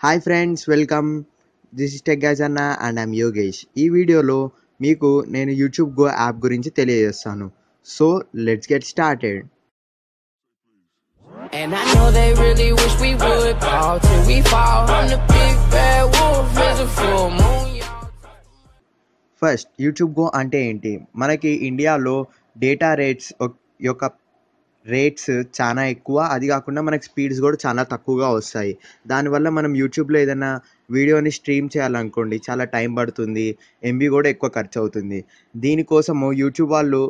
Hi friends, welcome. This is tech guys అన్న and I'm Yogesh. ఈ వీడియోలో మీకు నేను యూట్యూబ్ గో యాప్ గురించి తెలియజేస్తాను. So let's get started. And I know they really wish we would fall till we fall. I'm the big bad wolf, is a full moon, y'all. First YouTube go అంటే ఏంటి? మనకి ఇండియాలో data యొక్క rates చాలా ఎక్కువ. అది కాకుండా మనకి స్పీడ్స్ కూడా చాలా తక్కువగా వస్తాయి. దానివల్ల మనం యూట్యూబ్లో ఏదైనా వీడియోని స్ట్రీమ్ చేయాలనుకోండి, చాలా టైం పడుతుంది, ఎంబీ కూడా ఎక్కువ ఖర్చు అవుతుంది. దీనికోసము యూట్యూబ్ వాళ్ళు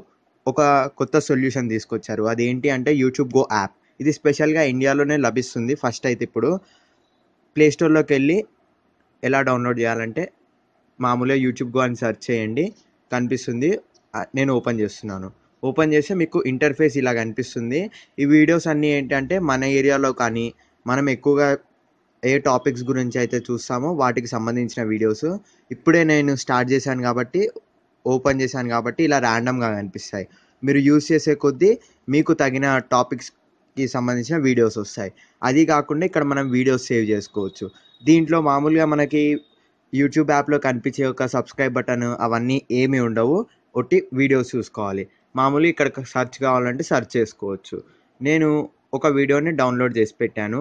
ఒక కొత్త సొల్యూషన్ తీసుకొచ్చారు. అదేంటి అంటే యూట్యూబ్ గో యాప్. ఇది స్పెషల్గా ఇండియాలోనే లభిస్తుంది. ఫస్ట్ అయితే ఇప్పుడు ప్లేస్టోర్లోకి వెళ్ళి ఎలా డౌన్లోడ్ చేయాలంటే మామూలుగా యూట్యూబ్ గో అని సెర్చ్ చేయండి, కనిపిస్తుంది. నేను ఓపెన్ చేస్తున్నాను. ఓపెన్ చేస్తే మీకు ఇంటర్ఫేస్ ఇలా కనిపిస్తుంది. ఈ వీడియోస్ అన్నీ ఏంటంటే మన ఏరియాలో కానీ మనం ఎక్కువగా ఏ టాపిక్స్ గురించి అయితే చూస్తామో వాటికి సంబంధించిన వీడియోస్. ఇప్పుడే నేను స్టార్ట్ చేశాను కాబట్టి, ఓపెన్ చేశాను కాబట్టి ఇలా ర్యాండమ్గా కనిపిస్తాయి. మీరు యూస్ చేసే కొద్దీ మీకు తగిన టాపిక్స్కి సంబంధించిన వీడియోస్ వస్తాయి. అది కాకుండా ఇక్కడ మనం వీడియోస్ సేవ్ చేసుకోవచ్చు. దీంట్లో మామూలుగా మనకి యూట్యూబ్ యాప్లో కనిపించే ఒక సబ్స్క్రైబ్ బటన్ అవన్నీ ఏమీ ఉండవు. ఒట్టి వీడియోస్ చూసుకోవాలి. మామూలుగా ఇక్కడ సెర్చ్ కావాలంటే సెర్చ్ చేసుకోవచ్చు. నేను ఒక వీడియోని డౌన్లోడ్ చేసి పెట్టాను.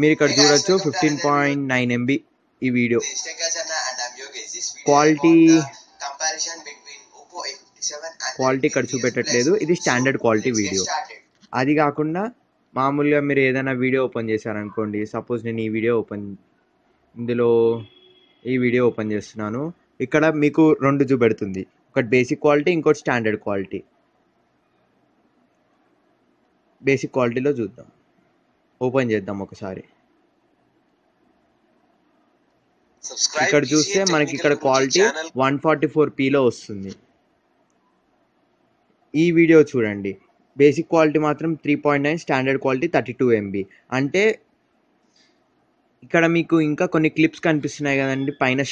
మీరు ఇక్కడ చూడొచ్చు 15.9 MB ఈ వీడియో. క్వాలిటీ ఇక్కడ చూపెట్టట్లేదు. ఇది స్టాండర్డ్ క్వాలిటీ వీడియో. అది కాకుండా మామూలుగా మీరు ఏదైనా వీడియో ఓపెన్ చేశారనుకోండి, సపోజ్ నేను ఈ వీడియో ఓపెన్ చేస్తున్నాను. ఇక్కడ మీకు రెండు చూపెడుతుంది, ఒకటి బేసిక్ క్వాలిటీ, ఇంకోటి స్టాండర్డ్ క్వాలిటీ. బేసిక్ క్వాలిటీలో చూద్దాం, ఓపెన్ చేద్దాం ఒకసారి. ఇక్కడ చూస్తే మనకి ఇక్కడ క్వాలిటీ 144pలో వస్తుంది. ఈ వీడియో చూడండి, బేసిక్ క్వాలిటీ మాత్రం 3.9, స్టాండర్డ్ క్వాలిటీ 32 MB. అంటే ఇక్కడ మీకు ఇంకా కొన్ని క్లిప్స్ కనిపిస్తున్నాయి కదండి పైన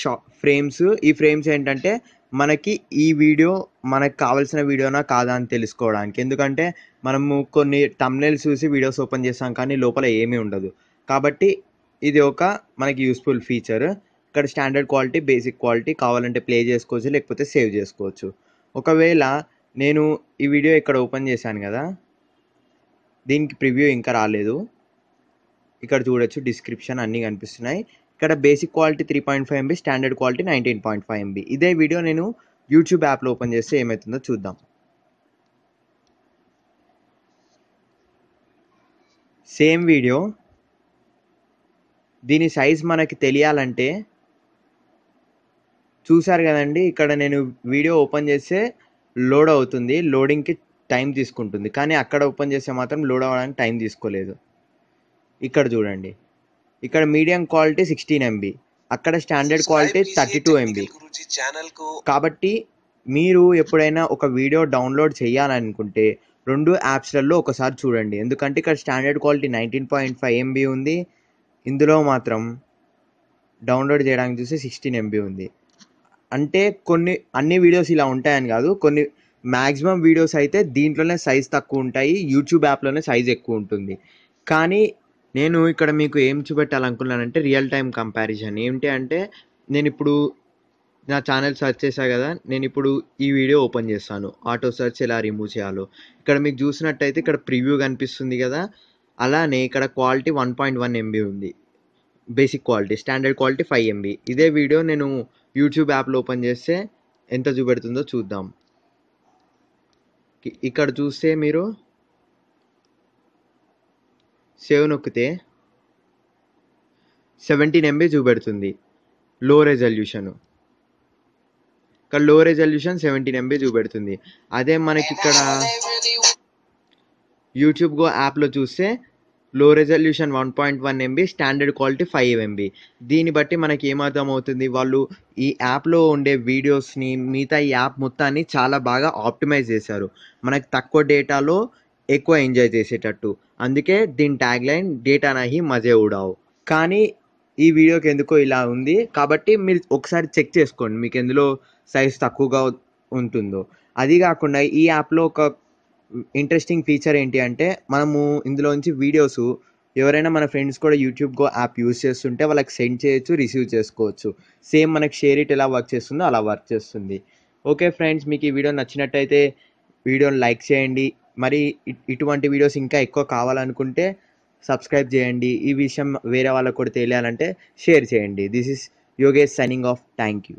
ఫ్రేమ్స్. ఈ ఫ్రేమ్స్ ఏంటంటే మనకి ఈ వీడియో మనకు కావాల్సిన వీడియోనా కాదా అని తెలుసుకోవడానికి. ఎందుకంటే మనము కొన్ని థంబ్నెయిల్స్ చూసి వీడియోస్ ఓపెన్ చేస్తాం కానీ లోపల ఏమీ ఉండదు. కాబట్టి ఇది ఒక మనకి యూస్ఫుల్ ఫీచర్. ఇక్కడ స్టాండర్డ్ క్వాలిటీ, బేసిక్ క్వాలిటీ కావాలంటే ప్లే చేసుకోవచ్చు, లేకపోతే సేవ్ చేసుకోవచ్చు. ఒకవేళ నేను ఈ వీడియో ఇక్కడ ఓపెన్ చేశాను కదా, దీనికి ప్రివ్యూ ఇంకా రాలేదు. ఇక్కడ చూడొచ్చు, డిస్క్రిప్షన్ అన్నీ కనిపిస్తున్నాయి. ఇక్కడ basic quality 3.5 MB, standard quality 19.5 MB. ఇదే వీడియో నేను యూట్యూబ్ యాప్లో ఓపెన్ చేస్తే ఏమవుతుందో చూద్దాం. సేమ్ వీడియో, దీని సైజ్ మనకి తెలియాలంటే చూసారు కదండి, ఇక్కడ నేను వీడియో ఓపెన్ చేస్తే లోడ్ అవుతుంది, లోడింగ్కి టైం తీసుకుంటుంది. కానీ అక్కడ ఓపెన్ చేస్తే మాత్రం లోడ్ అవ్వడానికి టైం తీసుకోలేదు. ఇక్కడ చూడండి, ఇక్కడ మీడియం క్వాలిటీ 16 MB, అక్కడ స్టాండర్డ్ క్వాలిటీ 32 MB. కాబట్టి మీరు ఎప్పుడైనా ఒక వీడియో డౌన్లోడ్ చేయాలనుకుంటే రెండు యాప్స్లలో ఒకసారి చూడండి. ఎందుకంటే ఇక్కడ స్టాండర్డ్ క్వాలిటీ 19.5 MB ఉంది, ఇందులో మాత్రం డౌన్లోడ్ చేయడానికి చూస్తే 16 MB ఉంది. అంటే అన్ని వీడియోస్ ఇలా ఉంటాయని కాదు, కొన్ని మ్యాక్సిమం వీడియోస్ అయితే దీంట్లోనే సైజ్ తక్కువ ఉంటాయి, యూట్యూబ్ యాప్లోనే సైజ్ ఎక్కువ ఉంటుంది. కానీ నేను ఇక్కడ మీకు ఏం చూపెట్టాలనుకున్నానంటే రియల్ టైం కంపారిజన్. ఏంటి అంటే నేను ఇప్పుడు నా ఛానల్ సెర్చ్ చేశా కదా, నేను ఇప్పుడు ఈ వీడియో ఓపెన్ చేస్తాను, ఆటో సెర్చ్ ఎలా రిమూవ్ చేయాలో. ఇక్కడ మీకు చూసినట్టయితే ఇక్కడ ప్రివ్యూ కనిపిస్తుంది కదా, అలానే ఇక్కడ క్వాలిటీ 1.1 MB ఉంది basic quality, standard quality 5 MB. ఇదే వీడియో నేను యూట్యూబ్ యాప్లో ఓపెన్ చేస్తే ఎంత చూపెడుతుందో చూద్దాం. ఇక్కడ చూస్తే మీరు సేవ్ నొక్కితే 17 MB చూపెడుతుంది లో రెజల్యూషన్. ఇక్కడ లో రెజల్యూషన్ 17 MB చూపెడుతుంది. అదే మనకి ఇక్కడ యూట్యూబ్ గో యాప్లో చూస్తే లో resolution 1.1 MB, standard quality 5 MB. దీన్ని బట్టి మనకి ఏమర్థం అవుతుంది, వాళ్ళు ఈ యాప్లో ఉండే వీడియోస్ని మిగతా ఈ యాప్ మొత్తాన్ని చాలా బాగా ఆప్టిమైజ్ చేశారు, మనకి తక్కువ డేటాలో ఎక్కువ ఎంజాయ్ చేసేటట్టు. అందుకే దీని ట్యాగ్ లైన్ డేటా నహి మజే ఉడావ్. కానీ ఈ వీడియోకి ఎందుకో ఇలా ఉంది. కాబట్టి మీరు ఒకసారి చెక్ చేసుకోండి మీకు ఎందులో సైజ్ తక్కువగా ఉంటుందో. అది కాకుండా ఈ యాప్లో ఒక ఇంట్రెస్టింగ్ ఫీచర్ ఏంటి అంటే మనము ఇందులోంచి వీడియోస్ ఎవరైనా మన ఫ్రెండ్స్ కూడా యూట్యూబ్ గో యాప్ యూజ్ చేస్తుంటే వాళ్ళకి సెండ్ చేయొచ్చు, రిసీవ్ చేసుకోవచ్చు. సేమ్ మనకి షేర్ ఇట్ ఎలా వర్క్ చేస్తుందో అలా వర్క్ చేస్తుంది. ఓకే ఫ్రెండ్స్, మీకు ఈ వీడియో నచ్చినట్టయితే వీడియోని లైక్ చేయండి. మరి ఇటువంటి వీడియోస్ ఇంకా ఎక్కువ కావాలనుకుంటే సబ్స్క్రైబ్ చేయండి. ఈ విషయం వేరే వాళ్ళకు కూడా తెలియాలంటే షేర్ చేయండి. This is Yogesh signing off. Thank you.